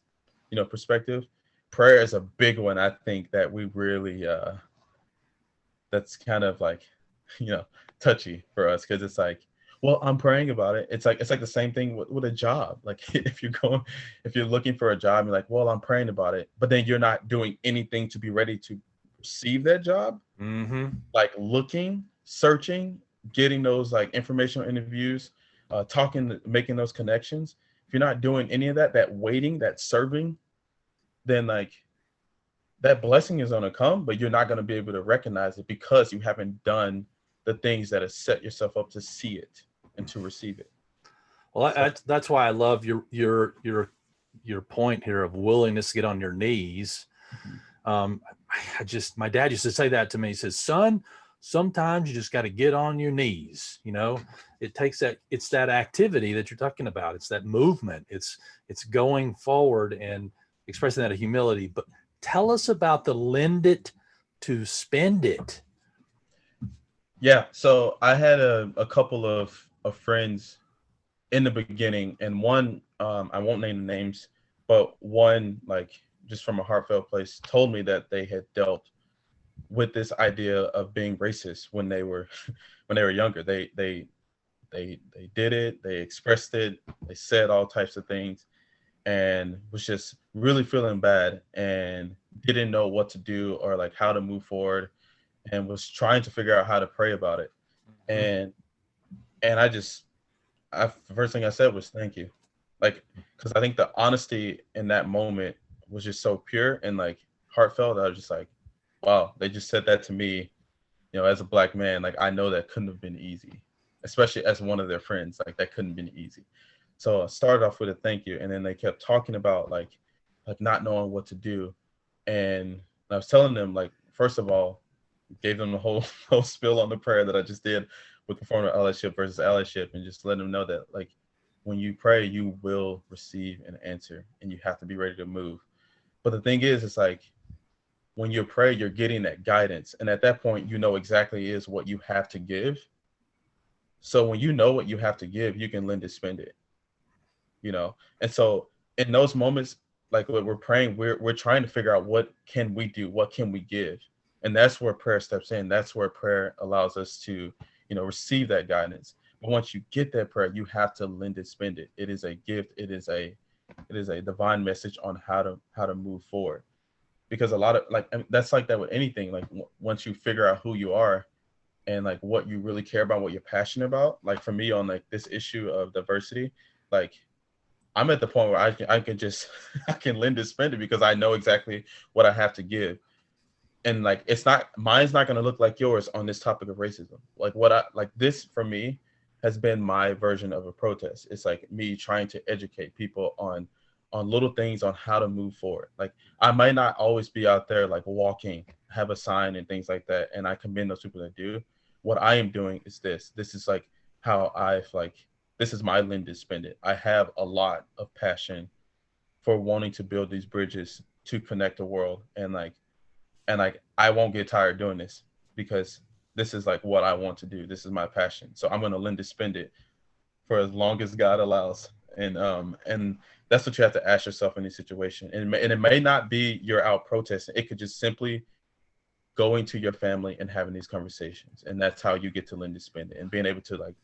S2: perspective, prayer is a big one. I think that we really, that's kind of like, touchy for us, because it's like, well, I'm praying about it. It's like the same thing with a job. Like if you're looking for a job, you're like, well, I'm praying about it, but then you're not doing anything to be ready to receive that job.
S1: Mm-hmm.
S2: Like looking, searching, getting those like informational interviews, talking, making those connections. If you're not doing any of that, that waiting, that serving, then like that blessing is going to come, but you're not going to be able to recognize it, because you haven't done the things that have set yourself up to see it and to receive it.
S1: Well, that's why I love your point here of willingness to get on your knees. My dad used to say that to me. He says, son, sometimes you just got to get on your knees. It's that activity that you're talking about. It's that movement. It's going forward and expressing that humility. But tell us about the lend it to spend it.
S2: Yeah. So I had a couple of friends in the beginning, and one, I won't name the names, but one, like just from a heartfelt place, told me that they had dealt with this idea of being racist when they were younger. They did it, they expressed it, they said all types of things, and was just really feeling bad and didn't know what to do or like how to move forward, and was trying to figure out how to pray about it. And the first thing I said was thank you. Like, because I think the honesty in that moment was just so pure and like heartfelt. I was just like, wow, they just said that to me, as a Black man. Like, I know that couldn't have been easy, especially as one of their friends. Like, that couldn't have been easy. So I started off with a thank you, and then they kept talking about like not knowing what to do. And I was telling them, like, first of all, gave them the whole spiel on the prayer that I just did with performative allyship versus allyship, and just letting them know that like when you pray, you will receive an answer, and you have to be ready to move. But the thing is, it's like when you pray, you're getting that guidance, and at that point, you know exactly is what you have to give. So when you know what you have to give, you can lend it, spend it. And so in those moments, like when we're praying, we're trying to figure out what can we do, what can we give, and that's where prayer steps in. That's where prayer allows us to receive that guidance. But once you get that prayer, you have to lend it, spend it. It is a gift. It is a divine message on how to move forward. Because a lot of that's like that with anything. Like once you figure out who you are and like what you really care about, what you're passionate about. Like for me on like this issue of diversity, like I'm at the point where I can just I can lend it, spend it, because I know exactly what I have to give. And like mine's not going to look like yours on this topic of racism. Like this for me has been my version of a protest. It's like me trying to educate people on little things on how to move forward. Like I might not always be out there like walking, have a sign and things like that, and I commend those people that do. What I am doing is this is like how this is my lend it, spend it. I have a lot of passion for wanting to build these bridges to connect the world, and I won't get tired doing this, because this is like what I want to do. This is my passion. So I'm going to lend it, spend it for as long as God allows. And that's what you have to ask yourself in this situation. And it may not be you're out protesting. It could just simply going to your family and having these conversations. And that's how you get to lend it, spend it, and being able to like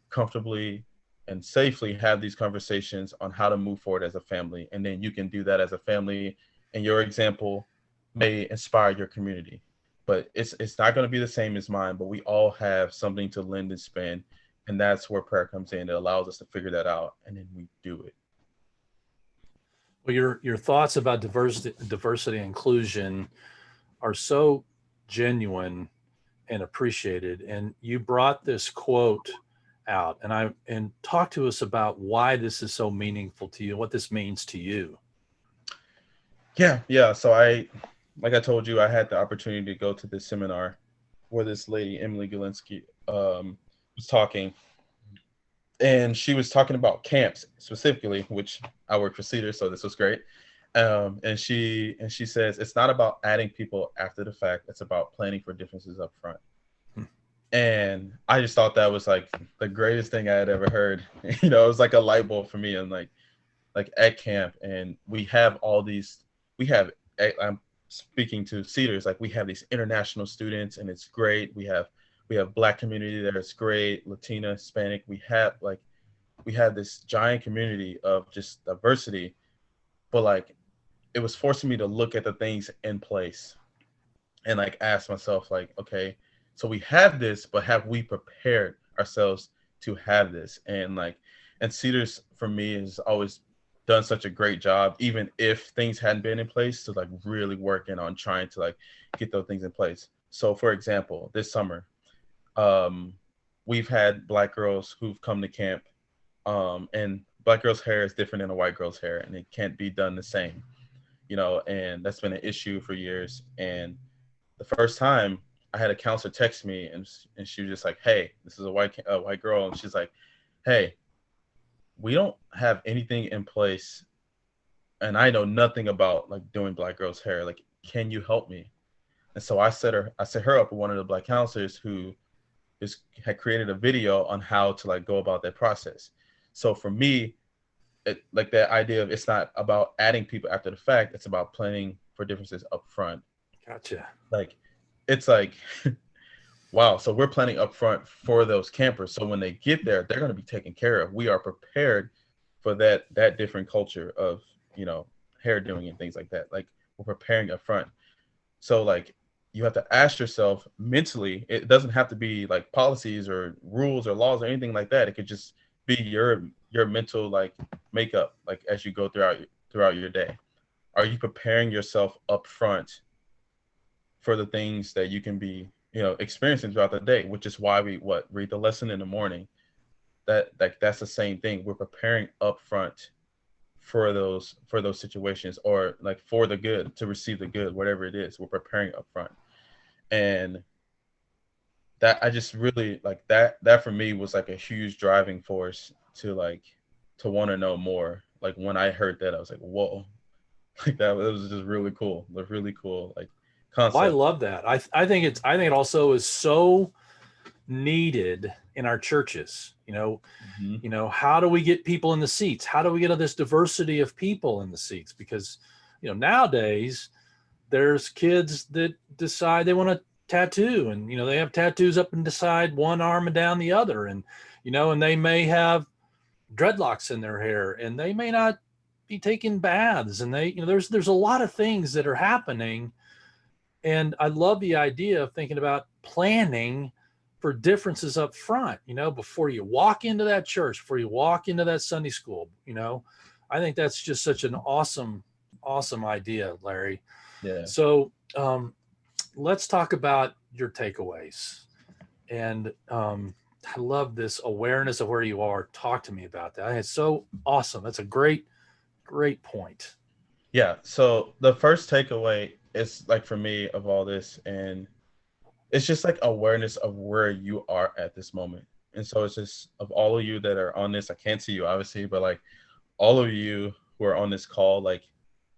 S2: comfortably and safely have these conversations on how to move forward as a family. And then you can do that as a family, and your example may inspire your community. But it's not going to be the same as mine, but we all have something to lend and spend. And that's where prayer comes in. It allows us to figure that out, and then we do it.
S1: Well, your thoughts about diversity and inclusion are so genuine and appreciated. And you brought this quote out, and talk to us about why this is so meaningful to you, what this means to you.
S2: Yeah. So like I told you, I had the opportunity to go to this seminar where this lady, Emily Galinsky, was talking, and she was talking about camps specifically, which I work for Cedar, so this was great. And she says it's not about adding people after the fact; it's about planning for differences up front.
S1: Hmm.
S2: And I just thought that was like the greatest thing I had ever heard. It was like a light bulb for me. And like at camp, and we have all these. We have. I'm speaking to Cedars. Like we have these international students, and it's great. We have Black community there. It's great. Latina, Hispanic. We have this giant community of just diversity, but like it was forcing me to look at the things in place and like ask myself like, okay, so we have this, but have we prepared ourselves to have this? And Cedars for me has always done such a great job, even if things hadn't been in place, to like really working on trying to like get those things in place. So for example, this summer, um, we've had Black girls who've come to camp, and Black girls' hair is different than a white girl's hair, and it can't be done the same, and that's been an issue for years. And the first time I had a counselor text me, and she was just like, "Hey, this is a white girl," and she's like, "Hey, we don't have anything in place, and I know nothing about like doing Black girls' hair. Like, can you help me?" And so I set her up with one of the Black counselors who had created a video on how to like go about that process. So for me, like that idea of it's not about adding people after the fact; it's about planning for differences up front.
S1: Gotcha.
S2: Like, it's like, wow. So we're planning up front for those campers. So when they get there, they're going to be taken care of. We are prepared for that different culture of, hair doing and things like that. Like we're preparing up front. So like you have to ask yourself mentally, it doesn't have to be like policies or rules or laws or anything like that. It could just be your mental like makeup, like as you go throughout your day. Are you preparing yourself up front for the things that you can be, experiencing throughout the day, which is why we read the lesson in the morning. That's the same thing. We're preparing up front for those situations, or like for the good, to receive the good, whatever it is. We're preparing up front. And that I just really like that for me was like a huge driving force to want to know more. Like when I heard that, I was like, whoa. Like that was just really cool. A really cool like
S1: Well, I
S2: concept.
S1: love that. I think it also is so needed in our churches.
S2: Mhm.
S1: How do we get people in the seats? How do we get this diversity of people in the seats? Because nowadays there's kids that decide they want to tattoo, and they have tattoos up and decide one arm and down the other, and they may have dreadlocks in their hair, and they may not be taking baths, and there's a lot of things that are happening. And I love the idea of thinking about planning for differences up front, before you walk into that church, before you walk into that Sunday school. I think that's just such an awesome idea, Larry.
S2: Yeah.
S1: So let's talk about your takeaways. And I love this awareness of where you are. Talk to me about that. It's so awesome. That's a great point.
S2: Yeah. So the first takeaway is like for me of all this, and it's just like awareness of where you are at this moment. And so it's just of all of you that are on this, I can't see you obviously, but like all of you who are on this call, like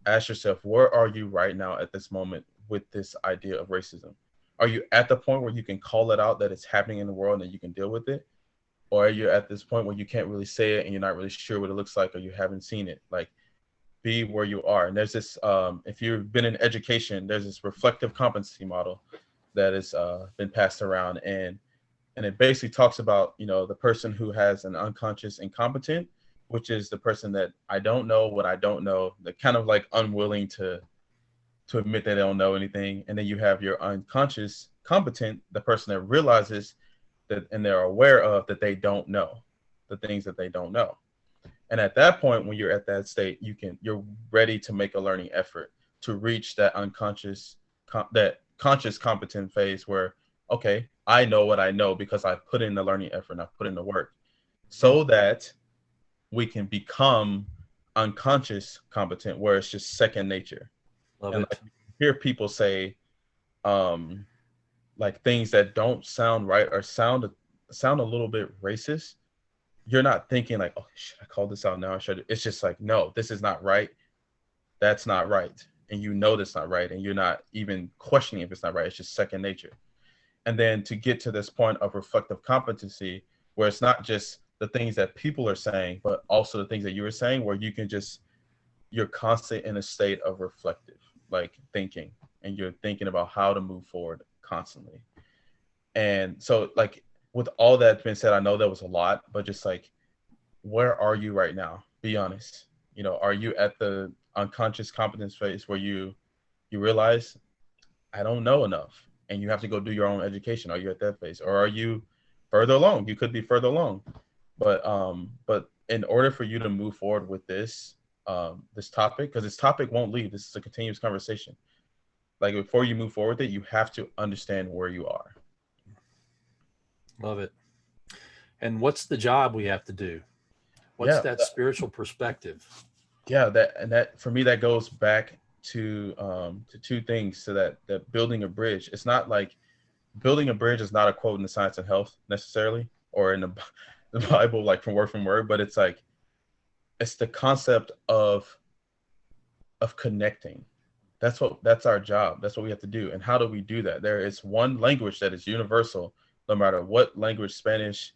S2: ask yourself, where are you right now at this moment with this idea of racism? Are you at the point where you can call it out that it's happening in the world and you can deal with it? Or are you at this point where you can't really say it and you're not really sure what it looks like, or you haven't seen it? Like, be where you are. And there's this, if you've been in education, there's this reflective competency model that has been passed around, and it basically talks about the person who has an unconscious incompetent, which is the person that I don't know what I don't know, that kind of like unwilling to admit that they don't know anything. And then you have your unconscious competent, the person that realizes that and they're aware of that they don't know the things that they don't know. And at that point, when you're at that state, you're ready to make a learning effort to reach that unconscious that conscious competent phase where, okay, I know what I know because I put in the learning effort and I put in the work, so that we can become unconscious competent, where it's just second nature.
S1: Love
S2: And
S1: it.
S2: like you hear people say, um, like things that don't sound right or sound a little bit racist. You're not thinking like, oh, should I call this out now? Should it's just like, no, this is not right. That's not right, and you know that's not right, and you're not even questioning if it's not right. It's just second nature. And then to get to this point of reflective competency, where it's not just the things that people are saying, but also the things that you were saying, where you can just, you're constant in a state of reflective, like thinking, and you're thinking about how to move forward constantly. And so, like, with all that being said, I know that was a lot, but just like, where are you right now? Be honest. You know, are you at the unconscious competence phase where you realize I don't know enough, and you have to go do your own education? Are you at that phase, or are you further along? You could be further along, but in order for you to move forward with this topic, because this topic won't leave. This is a continuous conversation. Like, before you move forward with it, you have to understand where you are.
S1: Love it. And what's the job we have to do? What's
S2: Yeah,
S1: that spiritual perspective?
S2: yeah. That for me, that goes back to two things. To that building a bridge. It's not like building a bridge is not a quote in the Science and Health necessarily, or in the Bible, like from word, but it's like, it's the concept of connecting. That's our job. That's what we have to do. And how do we do that? There is one language that is universal, no matter what language, Spanish,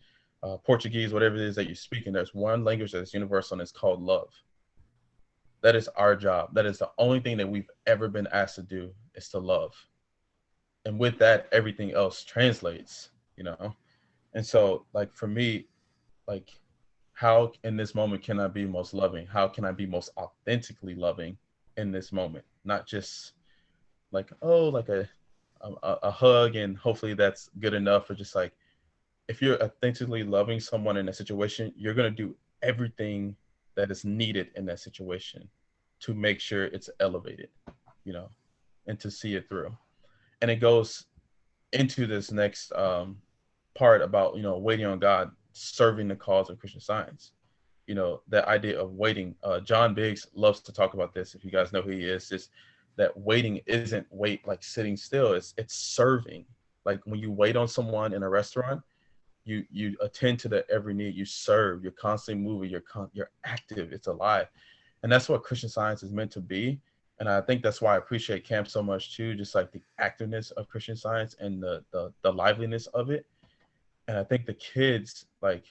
S2: Portuguese, whatever it is that you're speaking. There's one language that is universal, and it's called love. That is our job. That is the only thing that we've ever been asked to do, is to love. And with that, everything else translates, you know? And so, like, for me, like, how in this moment can I be most loving? How can I be most authentically loving in this moment? Not just like, oh, like a hug, and hopefully that's good enough. Or just like, if you're authentically loving someone in a situation, you're going to do everything that is needed in that situation to make sure it's elevated, you know, and to see it through. And it goes into this next part about, waiting on God, serving the cause of Christian Science. That idea of waiting. John Biggs loves to talk about this. If you guys know who he is, just that waiting isn't wait like sitting still. It's serving. Like, when you wait on someone in a restaurant, you attend to their every need. You serve. You're constantly moving. You're active. It's alive, and that's what Christian Science is meant to be. And I think that's why I appreciate camp so much too. Just like the activeness of Christian Science and the liveliness of it. And I think the kids, like,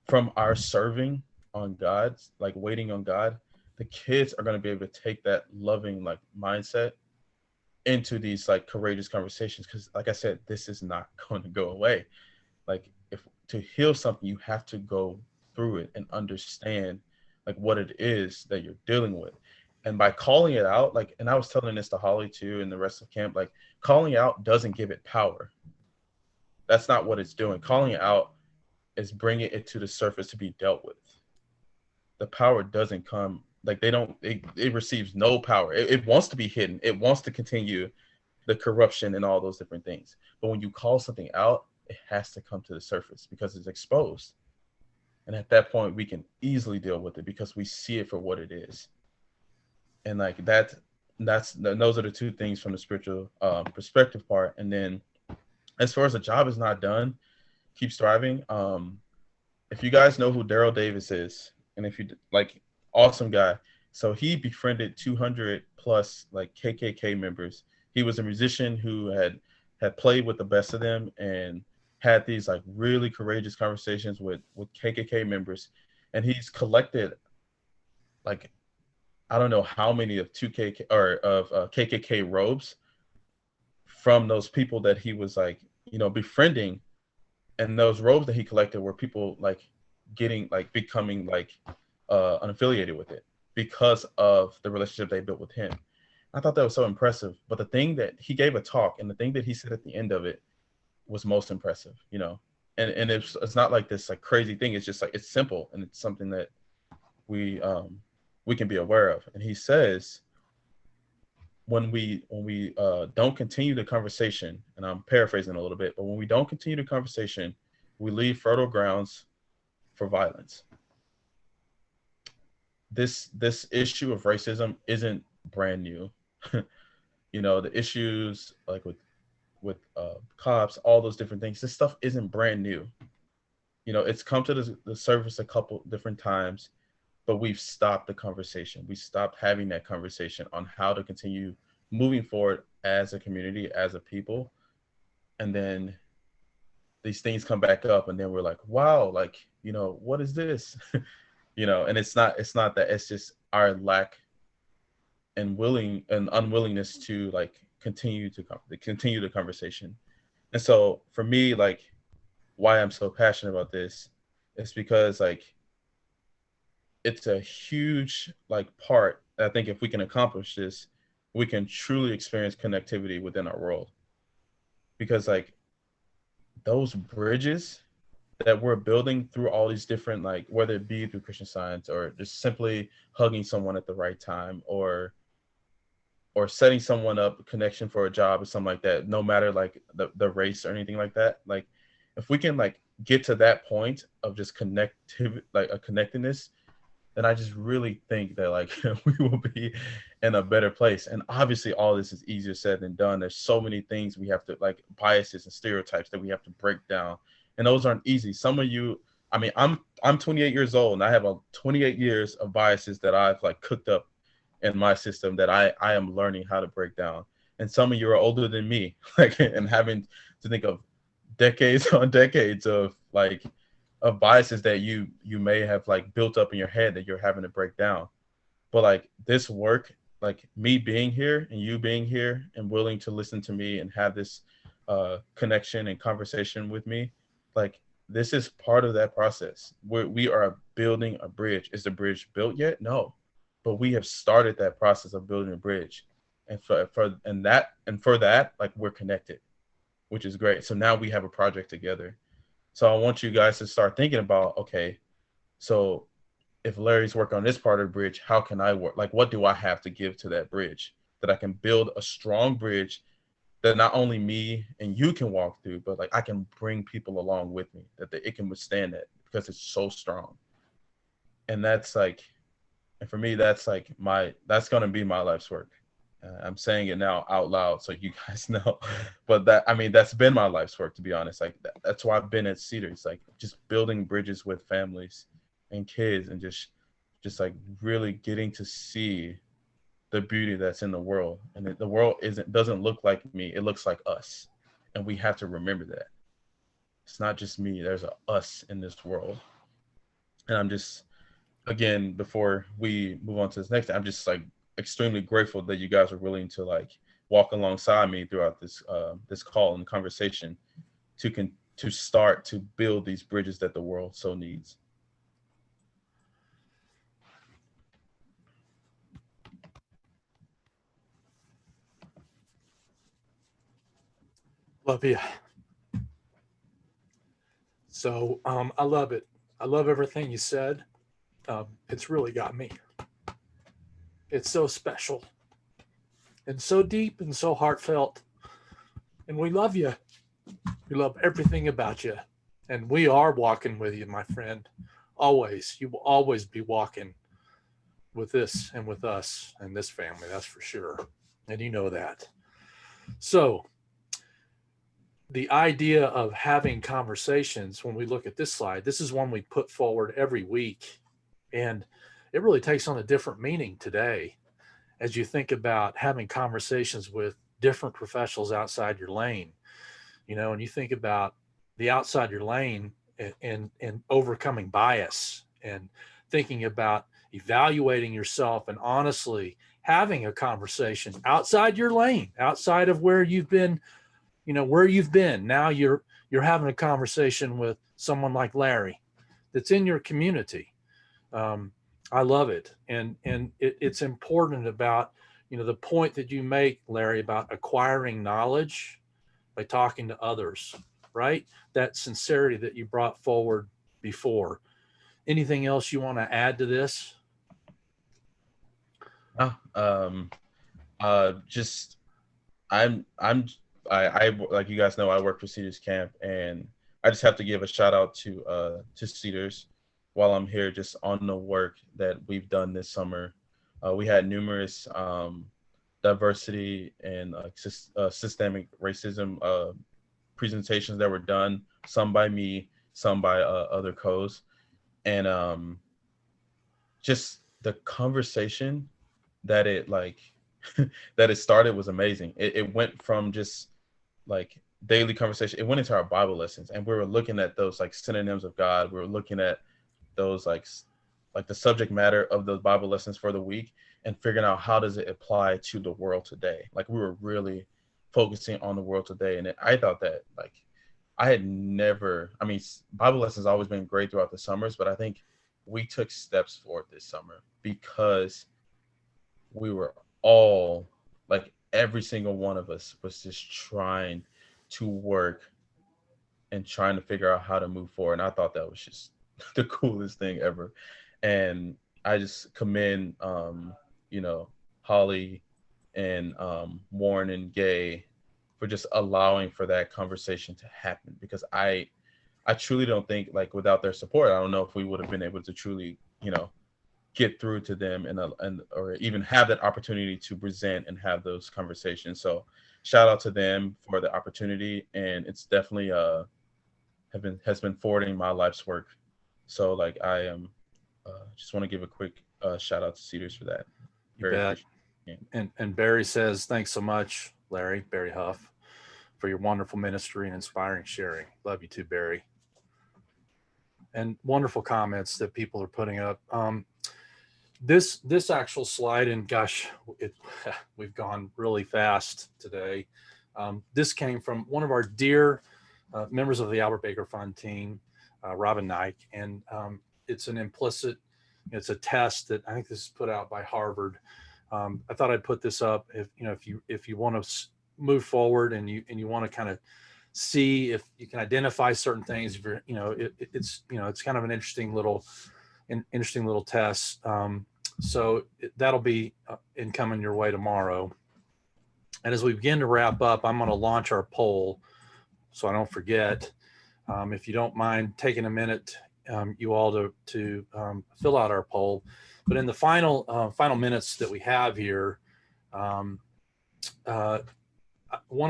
S2: from our serving on God, like waiting on God, the kids are going to be able to take that loving, like, mindset into these, like, courageous conversations. Because, like I said, this is not going to go away. Like, if to heal something, you have to go through it and understand, like, what it is that you're dealing with. And by calling it out, like, and I was telling this to Holly too and the rest of camp, like, calling out doesn't give it power. That's not what it's doing. Calling it out is bringing it to the surface to be dealt with. The power doesn't come, like, it receives no power. It wants to be hidden. It wants to continue the corruption and all those different things. But when you call something out, it has to come to the surface because it's exposed. And at that point, we can easily deal with it because we see it for what it is. And like those are the two things from the spiritual perspective part. And then, as far as the job is not done, keep striving. If you guys know who Daryl Davis is, and if you like, awesome guy. So he befriended 200 plus like KKK members. He was a musician who had played with the best of them and had these like really courageous conversations with KKK members. And he's collected, like, I don't know how many of 2K or of KKK robes from those people that he was like, befriending. And those robes that he collected were people like becoming like unaffiliated with it because of the relationship they built with him. I thought that was so impressive. But the thing that he gave a talk, and the thing that he said at the end of it was most impressive, and it's not like this like crazy thing. It's just like, it's simple, and it's something that we can be aware of. And he says, when we don't continue the conversation, and I'm paraphrasing a little bit, but when we don't continue the conversation, we leave fertile grounds for violence. This issue of racism isn't brand new. You know, the issues like with cops, all those different things. This stuff isn't brand new. You know, it's come to the surface a couple different times, but we've stopped the conversation. We stopped having that conversation on how to continue moving forward as a community, as a people. And then these things come back up, and then we're like, wow, like, you know, what is this? You know, and it's not that, it's just our lack and willing and unwillingness to like continue the conversation. And so for me, like, why I'm so passionate about this is because like it's a huge like part. I think if we can accomplish this, we can truly experience connectivity within our world. Because like those bridges that we're building through all these different, like whether it be through Christian Science or just simply hugging someone at the right time, or setting someone up a connection for a job or something like that, no matter like the race or anything like that. Like if we can like get to that point of just connective, like a connectedness, then I just really think that like we will be in a better place. And obviously all this is easier said than done. There's so many things we have to, like biases and stereotypes that we have to break down. And those aren't easy. Some of you, I mean, I'm 28 years old and I have a 28 years of biases that I've like cooked up in my system that I am learning how to break down. And some of you are older than me, like, and having to think of decades on decades of like of biases that you may have like built up in your head that you're having to break down. But like this work, like me being here and you being here and willing to listen to me and have this connection and conversation with me, like this is part of that process. We are building a bridge. Is the bridge built yet? No, but we have started that process of building a bridge, and for that, like we're connected, which is great. So now we have a project together. So I want you guys to start thinking about, okay, so if Larry's working on this part of the bridge, how can I work? Like, what do I have to give to that bridge that I can build a strong bridge that not only me and you can walk through, but like I can bring people along with me, that it can withstand that because it's so strong. And that's like, and for me, that's like that's going to be my life's work. I'm saying it now out loud so you guys know, but that, I mean, that's been my life's work, to be honest. Like that's why I've been at CedarS, like just building bridges with families and kids, and just like really getting to see the beauty that's in the world. And the world doesn't look like me, it looks like us, and we have to remember that it's not just me. There's a us in this world. And I'm just, again, before we move on to this next, I'm just like extremely grateful that you guys are willing to like walk alongside me throughout this call and conversation to start to build these bridges that the world so needs.
S1: Love you. So I love it. I love everything you said. It's really got me. It's so special and so deep and so heartfelt. And we love you. We love everything about you. And we are walking with you, my friend. Always. You will always be walking with this and with us and this family. That's for sure. And you know that. So, the idea of having conversations, when we look at this slide, this is one we put forward every week. And it really takes on a different meaning today as you think about having conversations with different professionals outside your lane. You know, and you think about the outside your lane and overcoming bias and thinking about evaluating yourself and honestly having a conversation outside your lane, outside of where you've been, you know, where you've been. Now you're having a conversation with someone like Larry that's in your community. I love it. And it's important about, you know, the point that you make, Larry, about acquiring knowledge by talking to others, right? That sincerity that you brought forward before. Anything else you want to add to this?
S2: Yeah. Just I like you guys know I work for CedarS Camp, and I just have to give a shout out to CedarS while I'm here, just on the work that we've done this summer. We had numerous diversity and systemic racism presentations that were done, some by me, some by other co's, and just the conversation that it like that it started was amazing. It went from just like daily conversation. It went into our Bible lessons, and we were looking at those like synonyms of God. We were looking at those like the subject matter of those Bible lessons for the week, and figuring out how does it apply to the world today. Like we were really focusing on the world today, and I thought that like I had never. I mean, Bible lessons always been great throughout the summers, but I think we took steps forward this summer because we were all like every single one of us was just trying to work and trying to figure out how to move forward. And I thought that was just the coolest thing ever. And I just commend you know, Holly and Warren and Gay for just allowing for that conversation to happen, because I truly don't think like without their support, I don't know if we would have been able to truly, you know, get through to them and or even have that opportunity to present and have those conversations. So shout out to them for the opportunity, and it's definitely has been forwarding my life's work. So like I am just want to give a quick shout out to CedarS for that.
S1: You
S2: Very
S1: bet.
S2: appreciate it.
S1: And Barry says, thanks so much, Larry, Barry Huff, for your wonderful ministry and inspiring sharing. Love you too, Barry. And wonderful comments that people are putting up. This actual slide, and gosh, we've gone really fast today. This came from one of our dear members of the Albert Baker Fund team, Robin Nike, and it's an implicit. It's a test that I think this is put out by Harvard. I thought I'd put this up if you want to move forward and you want to kind of see if you can identify certain things. If you're, it's kind of an interesting little test. So that'll be incoming your way tomorrow. And as we begin to wrap up, I'm going to launch our poll, so I don't forget. If you don't mind taking a minute, you all to fill out our poll. But in the final minutes that we have here, one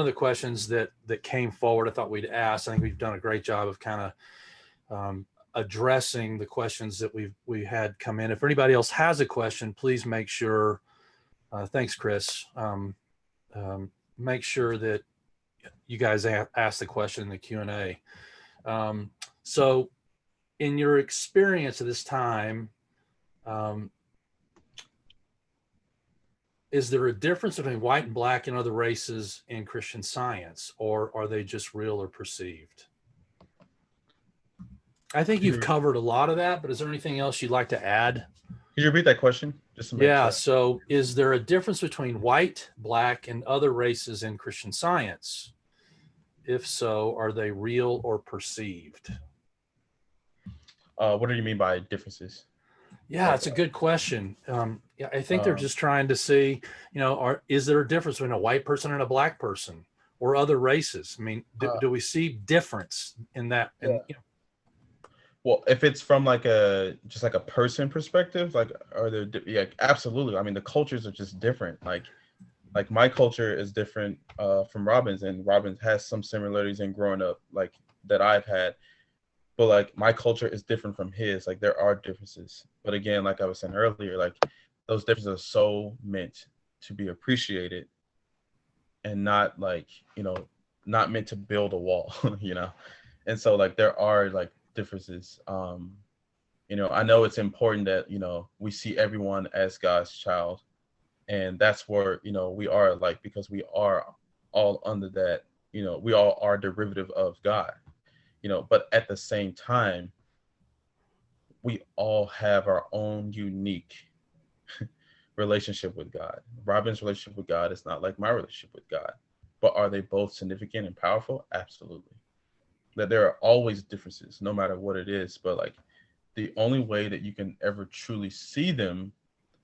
S1: of the questions that came forward, I thought we'd ask. I think we've done a great job of kind of addressing the questions that we had come in. If anybody else has a question, please make sure. Thanks, Chris. Make sure that you guys ask the question in the Q&A. So, in your experience at this time, is there a difference between white and black and other races in Christian Science, or are they just real or perceived? I think you've covered a lot of that, but is there anything else you'd like to add?
S2: Could you repeat that question? Just to make sure.
S1: So is there a difference between white, black, and other races in Christian Science? If so, are they real or perceived?
S2: What do you mean by differences?
S1: Yeah, it's a good question. I think they're just trying to see, is there a difference between a white person and a black person or other races? I mean, do we see difference in that?
S2: Well, if it's from like just like a person perspective, like absolutely. I mean, the cultures are just different. Like my culture is different from Robin's, and Robin's has some similarities in growing up like that I've had. But like my culture is different from his. Like there are differences. But again, like I was saying earlier, like those differences are so meant to be appreciated and not like, not meant to build a wall, And so like there are like differences. I know it's important that, we see everyone as God's child. And that's where, we are like, because we are all under that, we all are derivative of God. But at the same time, we all have our own unique relationship with God. Robin's relationship with God is not like my relationship with God, but are they both significant and powerful? Absolutely. That there are always differences, no matter what it is. But like the only way that you can ever truly see them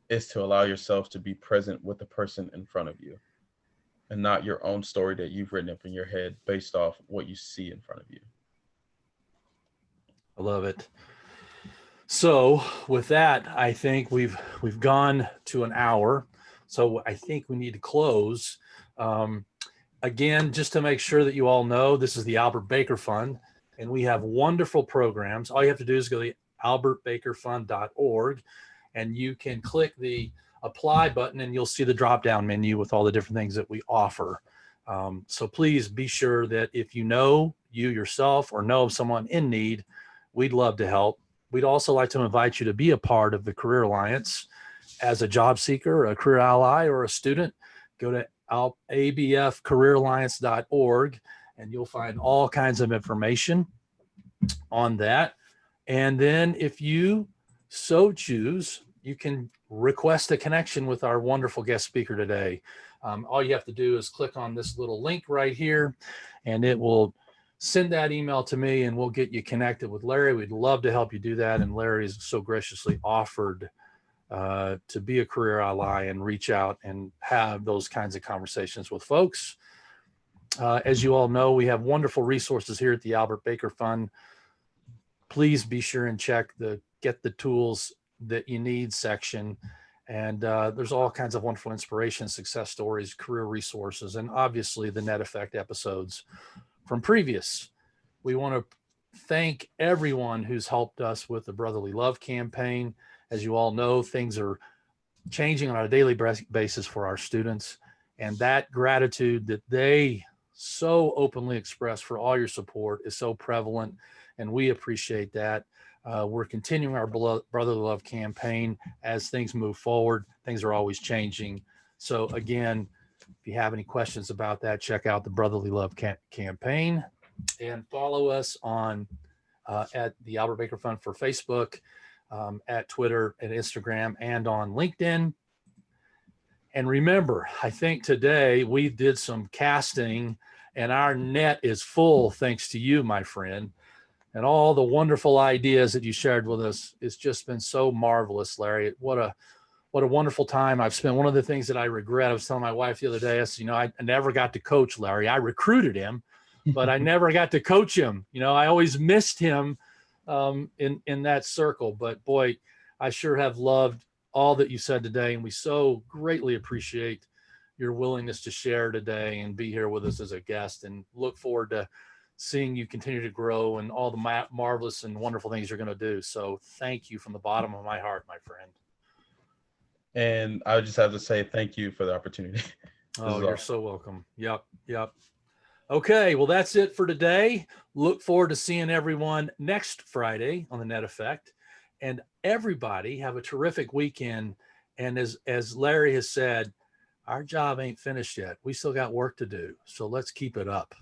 S2: is to allow yourself to be present with the person in front of you and not your own story that you've written up in your head based off what you see in front of you.
S1: I love it. So with that, I think we've gone to an hour. So I think we need to close. Again, just to make sure that you all know, this is the Albert Baker Fund, and we have wonderful programs. All you have to do is go to albertbakerfund.org, and you can click the apply button, and you'll see the drop-down menu with all the different things that we offer. So please be sure that if you know you yourself or know of someone in need, we'd love to help. We'd also like to invite you to be a part of the Career Alliance as a job seeker, a career ally, or a student. Go to abfcareeralliance.org, and you'll find all kinds of information on that. And then if you so choose, you can request a connection with our wonderful guest speaker today. All you have to do is click on this little link right here, and it will send that email to me, and we'll get you connected with Larry. We'd love to help you do that. And Larry has so graciously offered to be a career ally and reach out and have those kinds of conversations with folks. As you all know, we have wonderful resources here at the Albert Baker Fund. Please be sure and check the Get the Tools That You Need section. And there's all kinds of wonderful inspiration, success stories, career resources, and obviously the Net Effect episodes from previous. We want to thank everyone who's helped us with the Brotherly Love campaign. As you all know, things are changing on a daily basis for our students, and that gratitude that they so openly express for all your support is so prevalent, and we appreciate that. We're continuing our Brotherly Love campaign as things move forward. Things are always changing. So again, if you have any questions about that, check out the Brotherly Love campaign, and follow us on at the Albert Baker Fund for Facebook, at Twitter and Instagram, and on LinkedIn. And remember, I think today we did some casting, and our net is full thanks to you, my friend, and all the wonderful ideas that you shared with us. It's just been so marvelous, Larry. What a wonderful time I've spent. One of the things that I regret, I was telling my wife the other day, I said, I never got to coach Larry. I recruited him, but I never got to coach him. I always missed him in that circle. But boy, I sure have loved all that you said today, and we so greatly appreciate your willingness to share today and be here with us as a guest, and look forward to seeing you continue to grow and all the marvelous and wonderful things you're going to do. So thank you from the bottom of my heart, my friend.
S2: And I just have to say thank you for the opportunity.
S1: Oh, you're so welcome. Yep. Okay, well, that's it for today. Look forward to seeing everyone next Friday on the Net Effect. And everybody have a terrific weekend. And as Larry has said, our job ain't finished yet. We still got work to do. So let's keep it up.